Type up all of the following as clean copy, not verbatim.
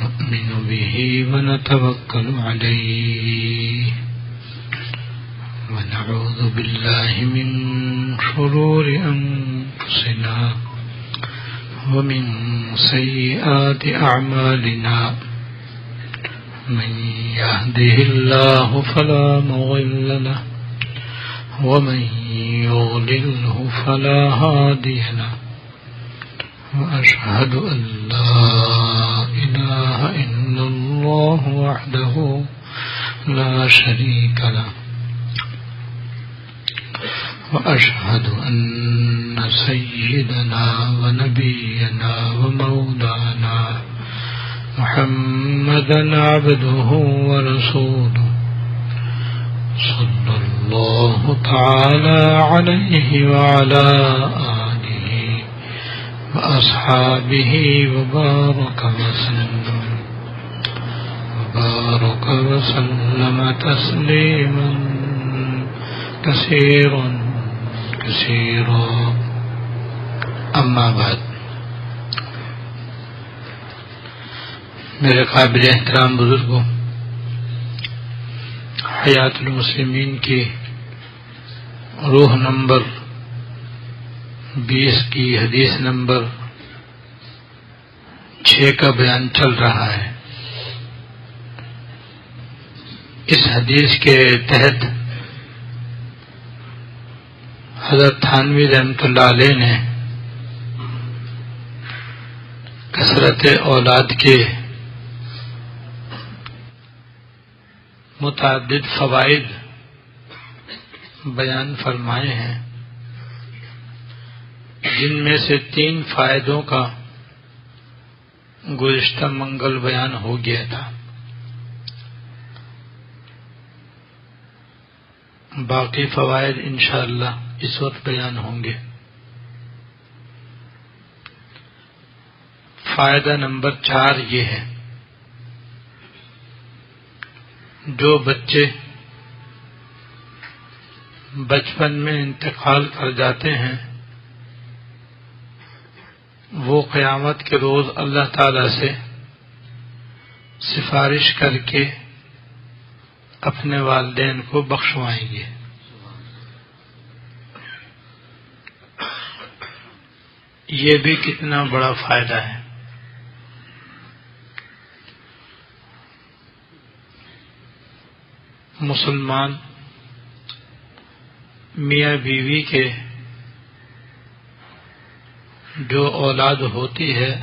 نؤمن به ونتوكل عليه ونعوذ بالله من شرور أنفسنا ومن سيئات أعمالنا من يهده الله فلا مضل له ومن يضلله فلا هادي له وأشهد أن لا إله إلا الله وحده لا شريك له وأشهد أن سيدنا ونبينا ومولانا محمدا عبده ورسوله صلى الله تعالى عليه وعلى آله وأصحابه وبارك وسلم تسليما كثيرا اما بعد. میرے قابل احترام بزرگوں، حیات المسلمین کی روح نمبر 20 کی حدیث نمبر 6 کا بیان چل رہا ہے. اس حدیث کے تحت حضرت تھانوی رحمۃ اللہ علیہ نے کثرت اولاد کے متعدد فوائد بیان فرمائے ہیں، جن میں سے 3 فائدوں کا گزشتہ منگل بیان ہو گیا تھا. باقی فوائد انشاءاللہ اس وقت بیان ہوں گے. فائدہ نمبر 4 یہ ہے، جو بچے بچپن میں انتقال کر جاتے ہیں وہ قیامت کے روز اللہ تعالی سے سفارش کر کے اپنے والدین کو بخشوائیں گے. یہ بھی کتنا بڑا فائدہ ہے. مسلمان میاں بیوی کے جو اولاد ہوتی ہے،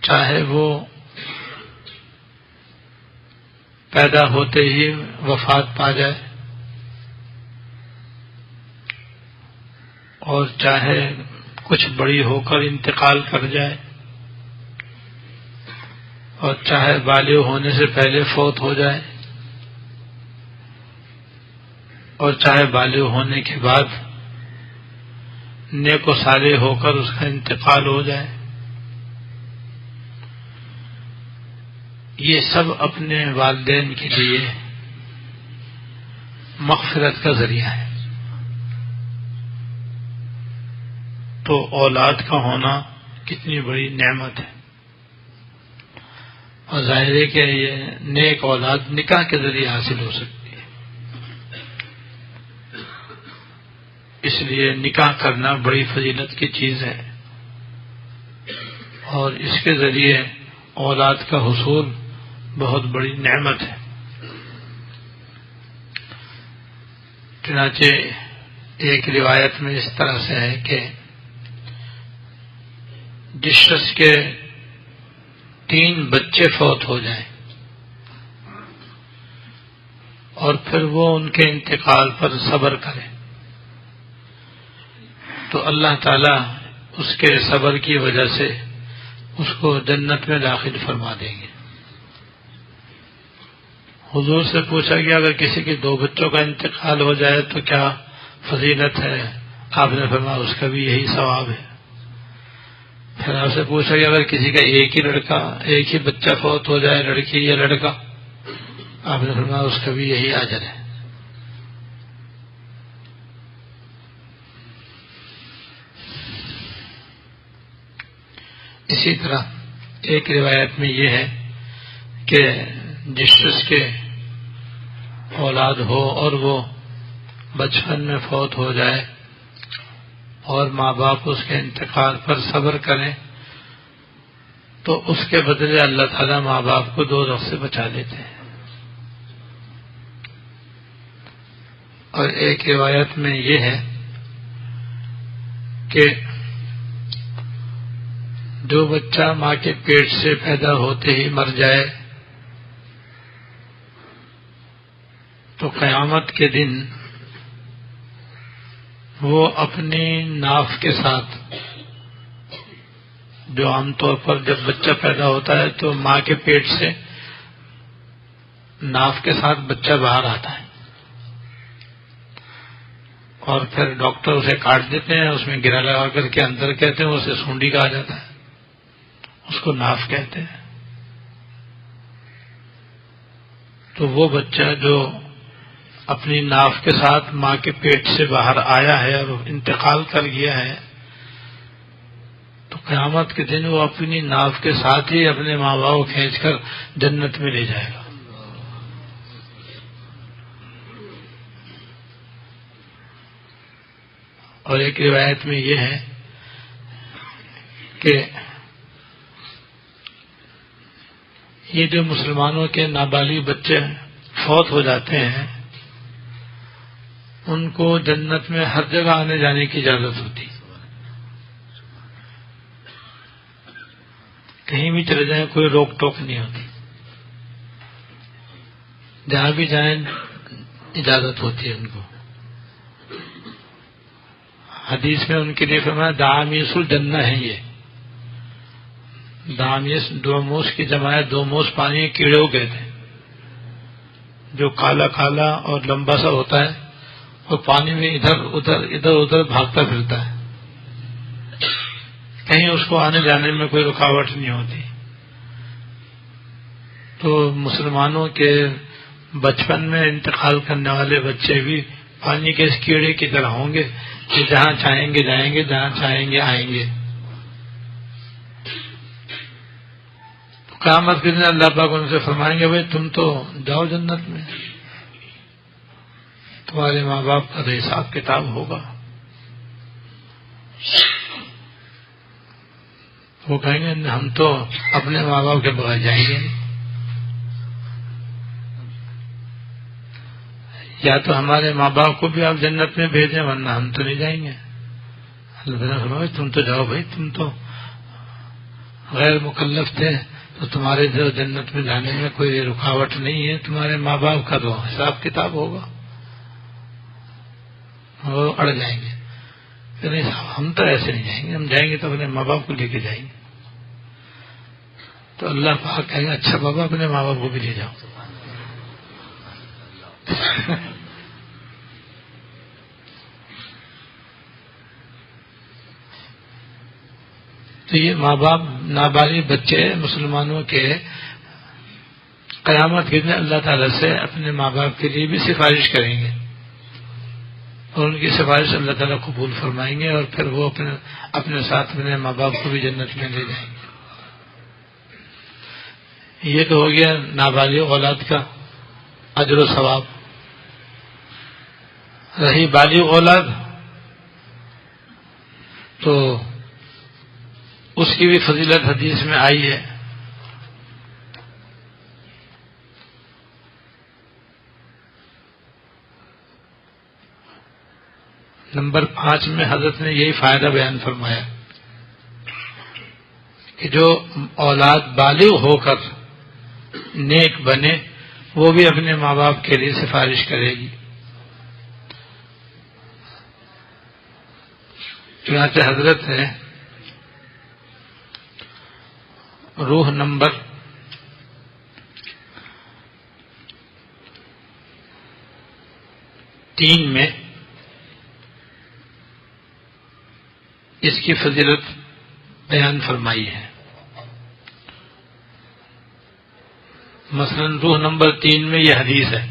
چاہے وہ پیدا ہوتے ہی وفات پا جائے اور چاہے کچھ بڑی ہو کر انتقال کر جائے اور چاہے بالغ ہونے سے پہلے فوت ہو جائے اور چاہے بالغ ہونے کے بعد نیک و صالح ہو کر اس کا انتقال ہو جائے، یہ سب اپنے والدین کے لیے مغفرت کا ذریعہ ہے. تو اولاد کا ہونا کتنی بڑی نعمت ہے، اور ظاہر ہے کہ یہ نیک اولاد نکاح کے ذریعے حاصل ہو سکتی ہے. اس لیے نکاح کرنا بڑی فضیلت کی چیز ہے، اور اس کے ذریعے اولاد کا حصول بہت بڑی نعمت ہے. چنانچہ ایک روایت میں اس طرح سے ہے کہ جس شخص کے 3 بچے فوت ہو جائیں اور پھر وہ ان کے انتقال پر صبر کرے تو اللہ تعالی اس کے صبر کی وجہ سے اس کو جنت میں داخل فرما دیں گے. حضور سے پوچھا گیا اگر کسی کے 2 بچوں کا انتقال ہو جائے تو کیا فضیلت ہے؟ آپ نے فرمایا اس کا بھی یہی ثواب ہے. پھر آپ سے پوچھا کہ اگر کسی کا ایک ہی بچہ فوت ہو جائے، لڑکی یا لڑکا، آپ نے فرمایا اس کا بھی یہی اجر ہے. اسی طرح ایک روایت میں یہ ہے کہ جس شخص کے اولاد ہو اور وہ بچپن میں فوت ہو جائے اور ماں باپ اس کے انتقال پر صبر کریں تو اس کے بدلے اللہ تعالیٰ ماں باپ کو دوزخ سے بچا لیتے ہیں. اور ایک روایت میں یہ ہے کہ جو بچہ ماں کے پیٹ سے پیدا ہوتے ہی مر جائے تو قیامت کے دن وہ اپنی ناف کے ساتھ، جو عام طور پر جب بچہ پیدا ہوتا ہے تو ماں کے پیٹ سے ناف کے ساتھ بچہ باہر آتا ہے اور پھر ڈاکٹر اسے کاٹ دیتے ہیں، اس میں گرہ لگا کر کے اندر کہتے ہیں، اسے سونڈی کہا جاتا ہے، اس کو ناف کہتے ہیں. تو وہ بچہ جو اپنی ناف کے ساتھ ماں کے پیٹ سے باہر آیا ہے اور انتقال کر گیا ہے تو قیامت کے دن وہ اپنی ناف کے ساتھ ہی اپنے ماں باپ کو کھینچ کر جنت میں لے جائے گا. اور ایک روایت میں یہ ہے کہ یہ جو مسلمانوں کے نابالغ بچے فوت ہو جاتے ہیں ان کو جنت میں ہر جگہ آنے جانے کی اجازت ہوتی، کہیں بھی چلے جائیں کوئی روک ٹوک نہیں ہوتی، جہاں بھی جائیں اجازت ہوتی ہے ان کو. حدیث میں ان کے لیے فرمایا دعامیس الجنہ ہے. یہ دعامیس دو موس کی جمع ہے، دو موس پانی کے کیڑے ہو گئے تھے جو کالا کالا اور لمبا سا ہوتا ہے اور پانی میں ادھر ادھر بھاگتا پھرتا ہے، کہیں اس کو آنے جانے میں کوئی رکاوٹ نہیں ہوتی. تو مسلمانوں کے بچپن میں انتقال کرنے والے بچے بھی پانی کے اس کیڑے کی طرح ہوں گے کہ جہاں چاہیں گے جائیں گے، جہاں چاہیں گے آئیں گے. تو قیامت کے دن اللہ پاک ان سے فرمائیں گے بھائی تم تو جاؤ جنت میں، تمہارے ماں باپ کا تو حساب کتاب ہوگا. وہ کہیں گے ہم تو اپنے ماں باپ کے بغیر جائیں گے نہیں، یا تو ہمارے ماں باپ کو بھی آپ جنت میں بھیجیں ورنہ ہم تو نہیں جائیں گے. اللہ تم تو جاؤ بھائی، تم تو غیر مکلف تھے تو تمہارے جو جنت میں جانے میں کوئی رکاوٹ نہیں ہے، تمہارے ماں باپ کا تو حساب کتاب ہوگا. وہ اڑ جائیں گے کہ نہیں صاحب ہم تو ایسے نہیں جائیں گے، ہم جائیں گے تو اپنے ماں باپ کو لے کے جائیں گے. تو اللہ پاک کہیں گے اچھا بابا اپنے ماں باپ کو بھی لے جاؤ. تو یہ ماں باپ نابالغ بچے مسلمانوں کے قیامت کے دن اللہ تعالیٰ سے اپنے ماں باپ کے لیے بھی سفارش کریں گے اور ان کی سفارش اللہ تعالیٰ قبول فرمائیں گے اور پھر وہ اپنے ساتھ اپنے ماں باپ کو بھی جنت میں لے جائیں گے. یہ تو ہو گیا نابالغ اولاد کا اجر و ثواب. رہی بالغ اولاد تو اس کی بھی فضیلت حدیث میں آئی ہے. نمبر 5 میں حضرت نے یہی فائدہ بیان فرمایا کہ جو اولاد بالغ ہو کر نیک بنے وہ بھی اپنے ماں باپ کے لیے سفارش کرے گی. چنانچہ حضرت ہے روح نمبر 3 میں اس کی فضیلت بیان فرمائی ہے. مثلا روح نمبر 3 میں یہ حدیث ہے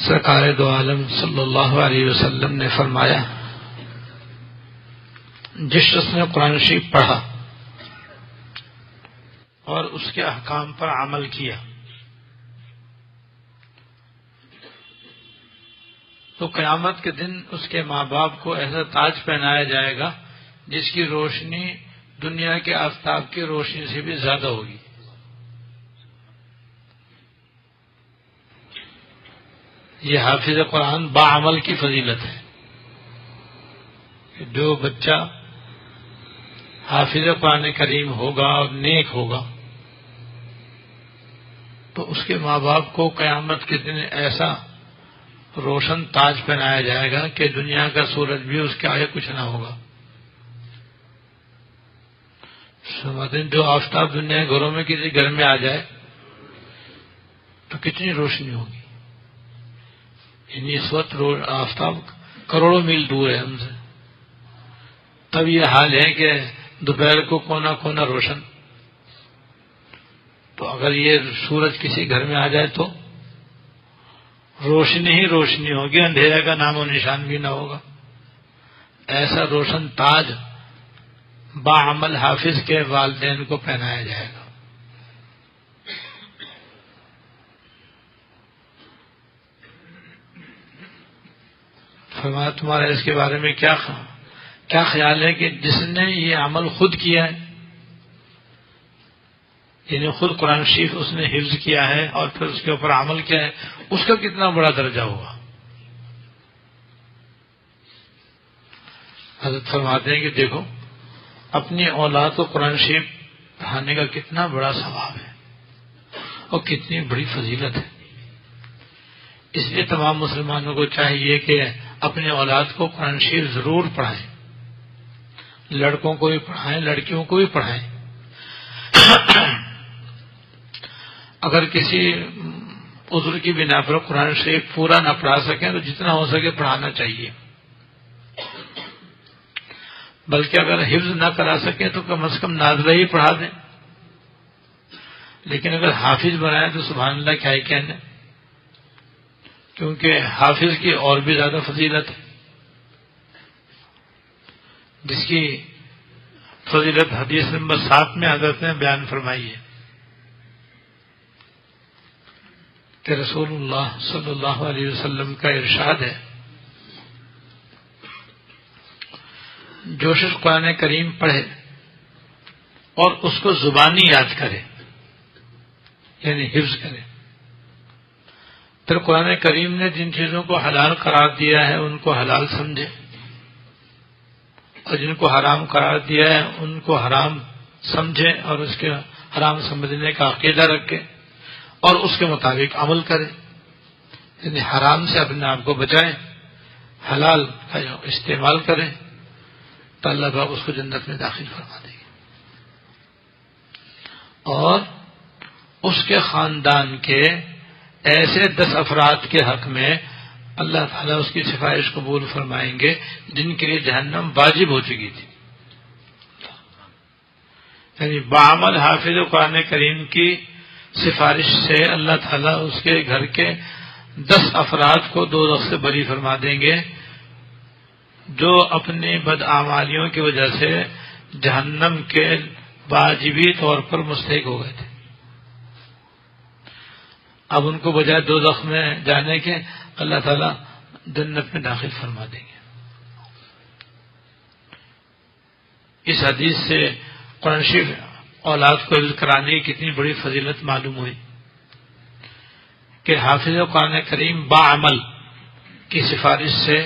سرکار دو عالم صلی اللہ علیہ وسلم نے فرمایا جس شخص نے قرآن شریف پڑھا اور اس کے احکام پر عمل کیا تو قیامت کے دن اس کے ماں باپ کو ایسا تاج پہنایا جائے گا جس کی روشنی دنیا کے آفتاب کی روشنی سے بھی زیادہ ہوگی. یہ حافظ قرآن باعمل کی فضیلت ہے. جو بچہ حافظ قرآن کریم ہوگا اور نیک ہوگا تو اس کے ماں باپ کو قیامت کے دن ایسا روشن تاج پہنایا جائے گا کہ دنیا کا سورج بھی اس کے آگے کچھ نہ ہوگا. جو آفتاب دنیا کے گھروں میں کسی گھر میں آ جائے تو کتنی روشنی ہوگی. یعنی اس وقت آفتاب کروڑوں میل دور ہے ہم سے، تب یہ حال ہے کہ دوپہر کو کونا کونا روشن. تو اگر یہ سورج کسی گھر میں آ جائے تو روشنی ہی روشنی ہوگی، اندھیرے کا نام و نشان بھی نہ ہوگا. ایسا روشن تاج باعمل حافظ کے والدین کو پہنایا جائے گا. فرمایا تمہارا اس کے بارے میں کیا خیال ہے کہ جس نے یہ عمل خود کیا ہے، یعنی خود قرآن شریف اس نے حفظ کیا ہے اور پھر اس کے اوپر عمل کیا ہے، اس کا کتنا بڑا درجہ ہوگا. حضرت فرماتے ہیں کہ دیکھو اپنی اولاد کو قرآن شریف پڑھانے کا کتنا بڑا ثواب ہے اور کتنی بڑی فضیلت ہے. اس لیے تمام مسلمانوں کو چاہیے کہ اپنے اولاد کو قرآن شریف ضرور پڑھائیں. لڑکوں کو بھی پڑھائیں، لڑکیوں کو بھی پڑھائیں. اگر کسی عذر کی بنا پر قرآن شریف پورا نہ پڑھا سکیں تو جتنا ہو سکے پڑھانا چاہیے. بلکہ اگر حفظ نہ کرا سکیں تو کم از کم نازلہ ہی پڑھا دیں. لیکن اگر حافظ بنائیں تو سبحان اللہ کیا ہی کہنے، کیونکہ حافظ کی اور بھی زیادہ فضیلت ہے، جس کی فضیلت حدیث نمبر 7 میں حضرت نے بیان فرمائی ہے کہ رسول اللہ صلی اللہ علیہ وسلم کا ارشاد ہے، جو شخص قرآن کریم پڑھے اور اس کو زبانی یاد کرے یعنی حفظ کرے، پھر قرآن کریم نے جن چیزوں کو حلال قرار دیا ہے ان کو حلال سمجھے اور جن کو حرام قرار دیا ہے ان کو حرام سمجھے اور اس کے حرام سمجھنے کا عقیدہ رکھے اور اس کے مطابق عمل کرے. یعنی حرام سے اپنے آپ کو بچائیں، حلال کا استعمال کریں تو اللہ پاک اس کو جنت میں داخل فرما دے گی. اور اس کے خاندان کے ایسے 10 افراد کے حق میں اللہ تعالیٰ اس کی سفارش قبول فرمائیں گے جن کے لیے جہنم واجب ہو چکی تھی. یعنی بعمل حافظ قرآن کریم کی سفارش سے اللہ تعالیٰ اس کے گھر کے 10 افراد کو دوزخ سے بری فرما دیں گے جو اپنی بدعمالیوں کی وجہ سے جہنم کے واجبی طور پر مستحق ہو گئے تھے. اب ان کو بجائے دوزخ میں جانے کے اللہ تعالیٰ جنت میں داخل فرما دیں گے. اس حدیث سے قرآن شریف اولاد کو حفظ کرانے کی کتنی بڑی فضیلت معلوم ہوئی کہ حافظ قرآن کریم باعمل کی سفارش سے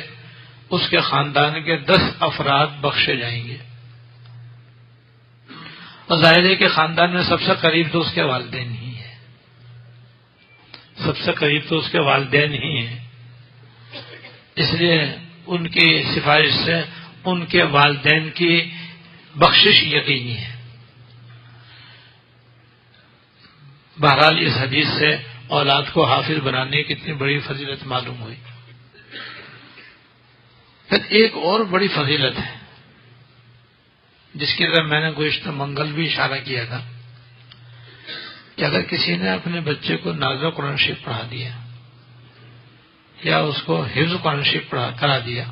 اس کے خاندان کے 10 افراد بخشے جائیں گے. اور ظاہر ہے کہ خاندان میں سب سے قریب تو اس کے والدین ہی ہیں، سب سے قریب تو اس کے والدین ہی ہیں. اس لیے ان کی سفارش سے ان کے والدین کی بخشش یقینی ہے. بہرحال اس حدیث سے اولاد کو حافظ بنانے کی کتنی بڑی فضیلت معلوم ہوئی. پھر ایک اور بڑی فضیلت ہے جس کی طرف میں نے گزشتہ منگل بھی اشارہ کیا تھا کہ اگر کسی نے اپنے بچے کو نازل قرآن شریف پڑھا دیا یا اس کو حفظ قرآن شریف کرا دیا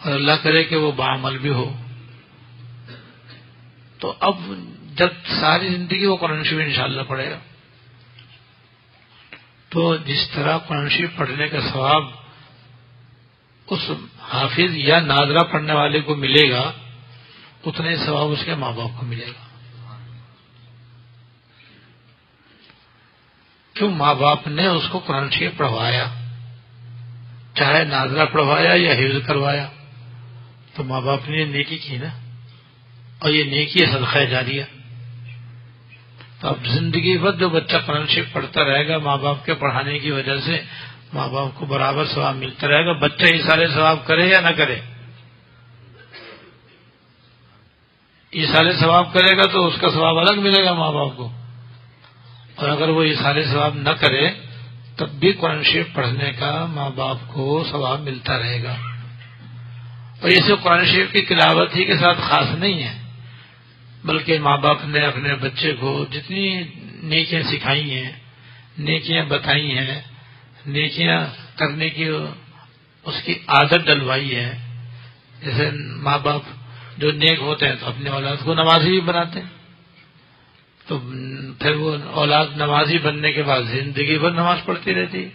اور اللہ کرے کہ وہ بعمل بھی ہو. تو اب جب ساری زندگی وہ قرآن شریف انشاءاللہ پڑھے گا تو جس طرح قرآن شریف پڑھنے کا ثواب اس حافظ یا ناظرہ پڑھنے والے کو ملے گا اتنا ہی ثواب اس کے ماں باپ کو ملے گا. کیوں؟ ماں باپ نے اس کو قرآن شریف پڑھوایا، چاہے ناظرہ پڑھوایا یا حفظ کروایا، تو ماں باپ نے نیکی کی نا، اور یہ نیکی صدقہ جاریہ. تو اب زندگی بھر جو بچہ قرآن شریف پڑھتا رہے گا ماں باپ کے پڑھانے کی وجہ سے ماں باپ کو برابر ثواب ملتا رہے گا. بچہ یہ سارے ثواب کرے یا نہ کرے، یہ سارے ثواب کرے گا تو اس کا ثواب الگ ملے گا ماں باپ کو، اور اگر وہ یہ سارے ثواب نہ کرے تب بھی قرآن شریف پڑھنے کا ماں باپ کو ثواب ملتا رہے گا. اور یہ صرف قرآن شریف کی تلاوت ہی کے ساتھ خاص نہیں ہے، بلکہ ماں باپ نے اپنے بچے کو جتنی نیکیاں سکھائی ہیں، نیکیاں بتائی ہیں، نیکیاں کرنے کی اس کی عادت ڈلوائی ہے. جیسے ماں باپ جو نیک ہوتے ہیں تو اپنے اولاد کو نمازی بھی بناتے ہیں، تو پھر وہ اولاد نمازی بننے کے بعد زندگی بھر نماز پڑھتی رہتی ہے،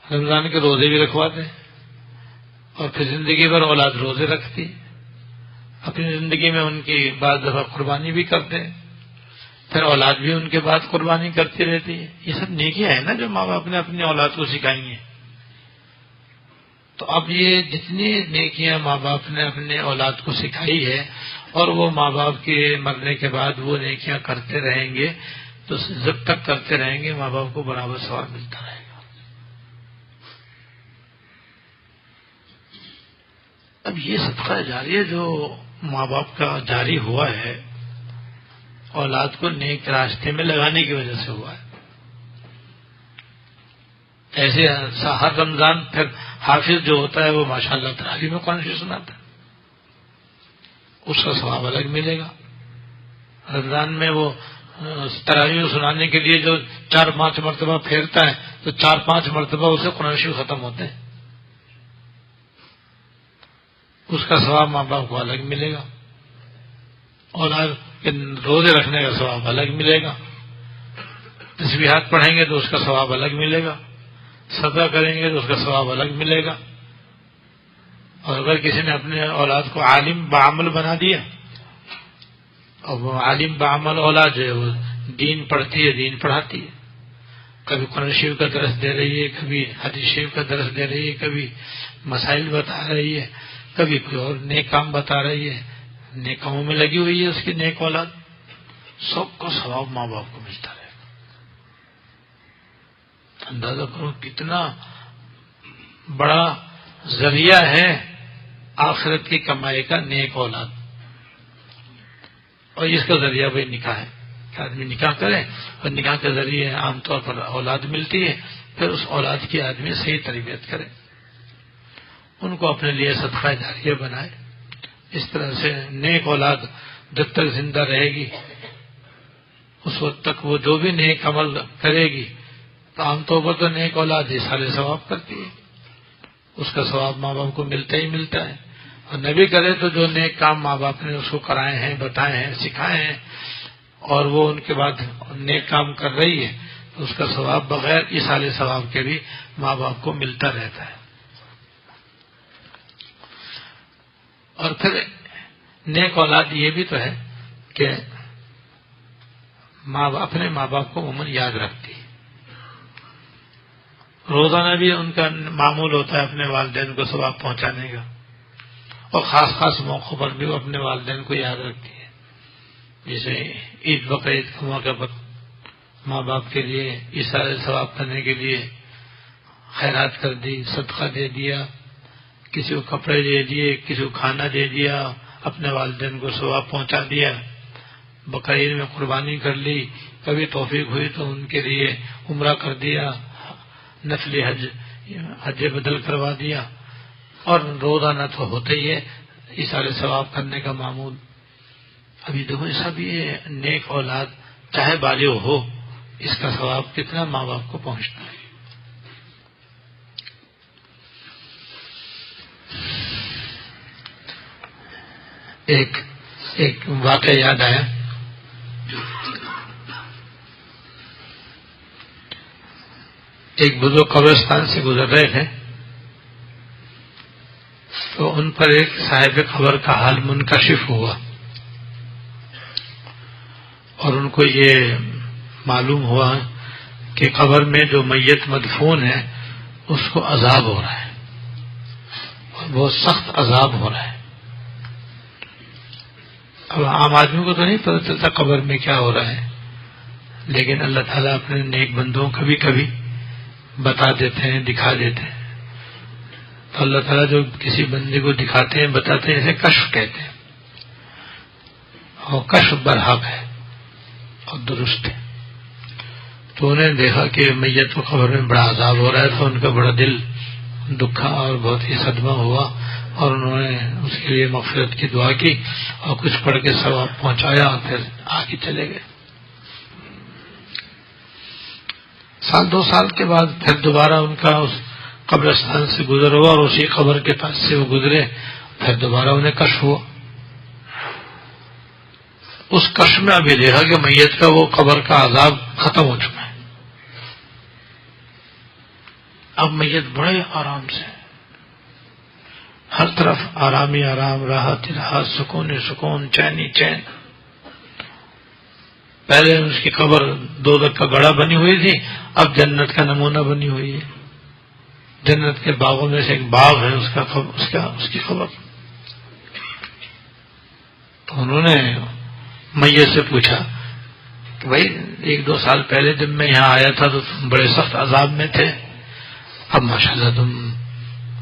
رمضان کے روزے بھی رکھواتے ہیں، اور پھر زندگی بھر اولاد روزے رکھتی ہے. اپنی زندگی میں ان کی بعض دفعہ قربانی بھی کرتے ہیں، پھر اولاد بھی ان کے بعد قربانی کرتی رہتی ہے. یہ سب نیکیاں ہیں نا جو ماں باپ نے اپنی اولاد کو سکھائی ہیں. تو اب یہ جتنی نیکیاں ماں باپ نے اپنے اولاد کو سکھائی ہے اور وہ ماں باپ کے مرنے کے بعد وہ نیکیاں کرتے رہیں گے تو جب تک کرتے رہیں گے ماں باپ کو برابر ثواب ملتا رہے گا. اب یہ صدقہ جاریہ جو ماں باپ کا جاری ہوا ہے اولاد کو نیک راستے میں لگانے کی وجہ سے ہوا ہے. ایسے ہر رمضان پھر حافظ جو ہوتا ہے وہ ماشاءاللہ تراویح میں قرآن شریف سناتا ہے، اس کا ثواب الگ ملے گا. رمضان میں وہ تراویح سنانے کے لیے جو 4-5 مرتبہ پھیرتا ہے تو 4-5 مرتبہ اسے قرآن شریف ختم ہوتے ہیں، اس کا ثواب ماں باپ کو الگ ملے گا. اولاد کے روزے رکھنے کا ثواب الگ ملے گا. تسبیحات پڑھیں گے تو اس کا ثواب الگ ملے گا. صدقہ کریں گے تو اس کا ثواب الگ ملے گا. اور اگر کسی نے اپنے اولاد کو عالم بعمل بنا دیا، اور وہ عالم بعمل اولاد جو ہے وہ دین پڑھتی ہے، دین پڑھاتی ہے، کبھی قرآن شریف کا درس دے رہی ہے، کبھی حدیث شریف کا درس دے رہی ہے، کبھی مسائل بتا رہی ہے، کبھی کوئی اور نیک کام بتا رہی ہے، نیک کاموں میں لگی ہوئی ہے اس کی نیک اولاد، سب کو ثواب ماں باپ کو ملتا رہے گا. اندازہ کرو کتنا بڑا ذریعہ ہے آخرت کی کمائی کا نیک اولاد. اور اس کا ذریعہ وہی نکاح ہے کہ آدمی نکاح کرے اور نکاح کے ذریعے عام طور پر اولاد ملتی ہے، پھر اس اولاد کی آدمی صحیح تربیت کرے، ان کو اپنے لیے صدقہ جاریہ بنائے. اس طرح سے نیک اولاد جب تک زندہ رہے گی اس وقت تک وہ جو بھی نیک عمل کرے گی تو عام طور پر تو نیک اولاد یہ سارے ثواب کرتی ہے، اس کا ثواب ماں باپ کو ملتا ہی ملتا ہے. اور نبی کرے تو جو نیک کام ماں باپ نے اس کو کرائے ہیں، بتائے ہیں، سکھائے ہیں، اور وہ ان کے بعد نیک کام کر رہی ہے تو اس کا ثواب بغیر اس سارے ثواب کے بھی ماں باپ کو ملتا رہتا ہے. اور پھر نیک اولاد یہ بھی تو ہے کہ اپنے ماں باپ کو عموماً یاد رکھتی ہے. روزانہ بھی ان کا معمول ہوتا ہے اپنے والدین کو ثواب پہنچانے کا، اور خاص خاص موقعوں پر بھی وہ اپنے والدین کو یاد رکھتی ہے. جیسے عید بقرعید کے موقع پر ماں باپ کے لیے اشارے ثواب کرنے کے لیے خیرات کر دی، صدقہ دے دیا، کسی کو کپڑے دے دیے، کسی کو کھانا دے دیا، اپنے والدین کو ثواب پہنچا دیا. بقرعید میں قربانی کر لی، کبھی توفیق ہوئی تو ان کے لیے عمرہ کر دیا، نفلی حج بدل کروا دیا. اور روزانہ تو ہوتا ہی ہے اشارے ثواب کرنے کا معمول. ابھی دیکھو سب یہ نیک اولاد چاہے بالغ ہو اس کا ثواب کتنا ماں باپ کو پہنچتا ہے. ایک واقعہ یاد آیا. ایک بزرگ قبرستان سے گزر رہے تھے تو ان پر ایک صاحب قبر کا حال منکشف ہوا اور ان کو یہ معلوم ہوا کہ قبر میں جو میت مدفون ہے اس کو عذاب ہو رہا ہے اور بہت سخت عذاب ہو رہا ہے. اب عام آدمی کو تو نہیں پتہ چلتا قبر میں کیا ہو رہا ہے، لیکن اللہ تعالیٰ اپنے نیک بندوں کبھی کبھی بتا دیتے ہیں، دکھا دیتے ہیں. تو اللہ تعالیٰ جو کسی بندے کو دکھاتے ہیں، بتاتے ہیں، اسے کشف کہتے ہیں، اور کشف برحق ہے اور درست ہے. تو انہیں دیکھا کہ میت کو قبر میں بڑا عذاب ہو رہا ہے تو ان کا بڑا دل دکھا اور بہت ہی صدمہ ہوا، اور انہوں نے اس کے لیے مغفرت کی دعا کی اور کچھ پڑھ کے ثواب پہنچایا اور پھر آگے چلے گئے. سال 2 سال کے بعد پھر دوبارہ ان کا اس قبرستان سے گزر ہوا اور اسی قبر کے پاس سے وہ گزرے. پھر دوبارہ انہیں کشف ہوا. اس کشف میں ابھی دیکھا کہ میت کا وہ قبر کا عذاب ختم ہو چکا ہے. اب میت بڑے آرام سے، ہر طرف آرام ہی آرام، راحت ہی راحت، سکون ہی سکون، چین ہی چین. پہلے اس کی قبر 2 کا گڑھا بنی ہوئی تھی، اب جنت کا نمونہ بنی ہوئی ہے. جنت کے باغوں میں سے ایک باغ ہے اس کی قبر. تو انہوں نے میت سے پوچھا کہ بھائی 1-2 سال پہلے جب میں یہاں آیا تھا تو تم بڑے سخت عذاب میں تھے، اب ماشاءاللہ تم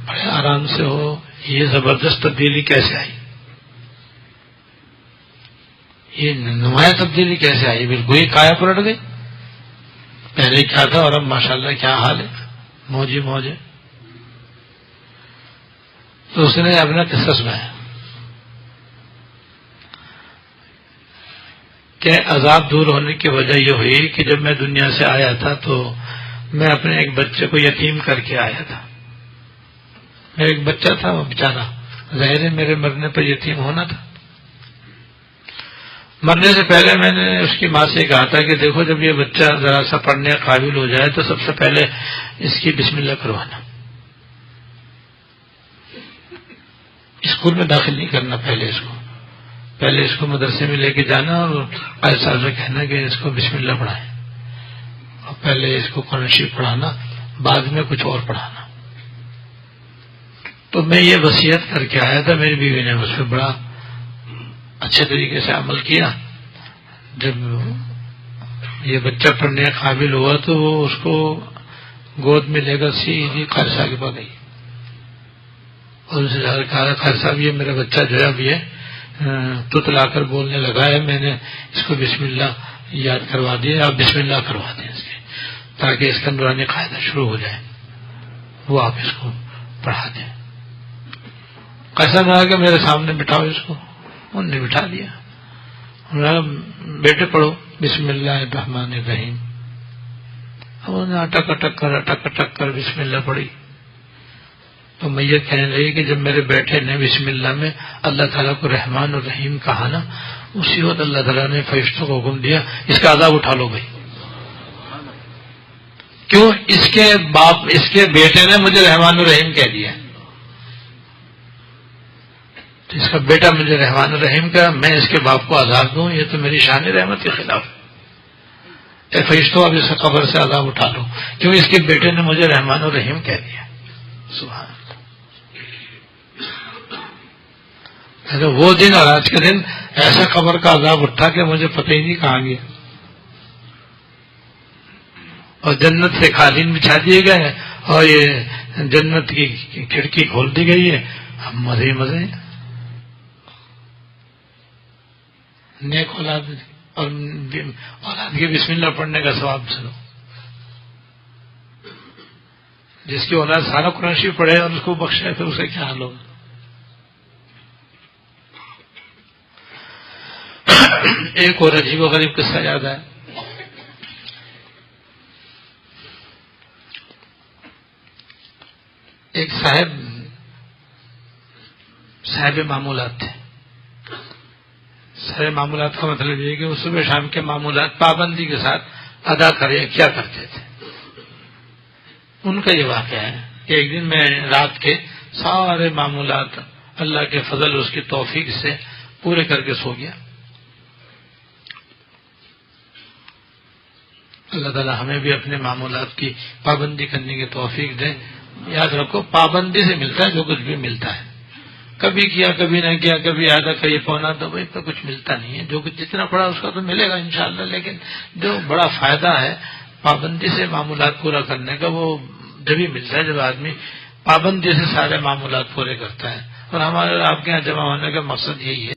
بڑے آرام سے ہو، یہ زبردست تبدیلی کیسے آئی؟ یہ نمایاں تبدیلی کیسے آئی؟ بالکل ہی کایا پلٹ گئی. پہلے کیا تھا اور اب ماشاءاللہ کیا حال ہے، موج ہی موج ہے. تو اس نے اپنا قصہ سنایا کہ عذاب دور ہونے کی وجہ یہ ہوئی کہ جب میں دنیا سے آیا تھا تو میں اپنے ایک بچے کو یتیم کر کے آیا تھا. میرا ایک بچہ تھا، وہ بیچارہ ظاہر ہے میرے مرنے پر یتیم ہونا تھا. مرنے سے پہلے میں نے اس کی ماں سے کہا تھا کہ دیکھو جب یہ بچہ ذرا سا پڑھنے قابل ہو جائے تو سب سے پہلے اس کی بسم اللہ کروانا، اسکول میں داخل نہیں کرنا، پہلے اس کو مدرسے میں لے کے جانا اور ایسا سے کہنا کہ اس کو بسم اللہ پڑھائیں، اور پہلے اس کو قرآن شریف پڑھانا، بعد میں کچھ اور پڑھانا. تو میں یہ وصیت کر کے آیا تھا. میری بیوی نے اس پہ بڑا اچھے طریقے سے عمل کیا. جب یہ بچہ پڑھنے قابل ہوا تو وہ اس کو گود میں لے کر سیدھی قاری صاحب کے پاس گئی اور اسے جا کر کہا قاری صاحب یہ میرا بچہ جو ہے اب یہ تتلا کر بولنے لگا ہے، میں نے اس کو بسم اللہ یاد کروا دیا، آپ بسم اللہ کروا دیں اس کے، تاکہ اس کا نورانی قاعدہ شروع ہو جائے، وہ آپ اس کو پڑھا دیں. ایسا نہ کہ میرے سامنے بٹھاؤ اس کو. انہوں نے بٹھا دیا. بیٹے پڑھو بسم اللہ الرحمن الرحیم. انہوں نے اٹک اٹک کر بسم اللہ پڑھی. تو میت کہنے لگی کہ جب میرے بیٹے نے بسم اللہ میں اللہ تعالیٰ کو رحمان اور رحیم کہا نا، اسی وقت اللہ تعالیٰ نے فرشتوں کو حکم دیا اس کا عذاب اٹھا لو بھائی. کیوں؟ اس کے بیٹے نے مجھے رحمان اور رحیم کہہ دیا، تو اس کا بیٹا مجھے رحمان الرحیم کا، میں اس کے باپ کو عذاب دوں، یہ تو میری شان رحمت کے خلاف ہے. اے فرشتوں اب اس قبر سے عذاب اٹھا لو، کیوں اس کے بیٹے نے مجھے رحمان الرحیم کہہ دیا. سبحان اللہ. وہ دن اور آج کا دن ایسا قبر کا عذاب اٹھا کہ مجھے پتہ ہی نہیں کہاں گیا. اور جنت سے قالین بچھا دیے گئے اور یہ جنت کی کھڑکی کھول دی گئی ہے. اب مزے ہی مزے ہیں. نیک اولاد اور اولاد کے بسم اللہ پڑھنے کا ثواب سنو. جس کی اولاد سارا قرآن شریف پڑھے اور اس کو بخشے پھر اسے کیا حال ہوگا. ایک اور عجیب و غریب قصہ یاد ہے. ایک صاحب معمولات تھے. سارے معمولات کا مطلب یہ ہے کہ وہ صبح شام کے معمولات پابندی کے ساتھ ادا کیا کرتے تھے. ان کا یہ واقعہ ہے کہ ایک دن میں رات کے سارے معمولات اللہ کے فضل اس کی توفیق سے پورے کر کے سو گیا. اللہ تعالی ہمیں بھی اپنے معمولات کی پابندی کرنے کی توفیق دے. یاد رکھو پابندی سے ملتا ہے جو کچھ بھی ملتا ہے. کبھی کیا کبھی نہ کیا، کبھی آدھا کبھی پونا تو بھائی تو کچھ ملتا نہیں ہے. جو کچھ جتنا پڑا اس کا تو ملے گا انشاءاللہ، لیکن جو بڑا فائدہ ہے پابندی سے معمولات پورا کرنے کا وہ جبھی ملتا ہے جب آدمی پابندی سے سارے معمولات پورے کرتا ہے. اور ہمارے آپ کے یہاں جمع ہونے کا مقصد یہی ہے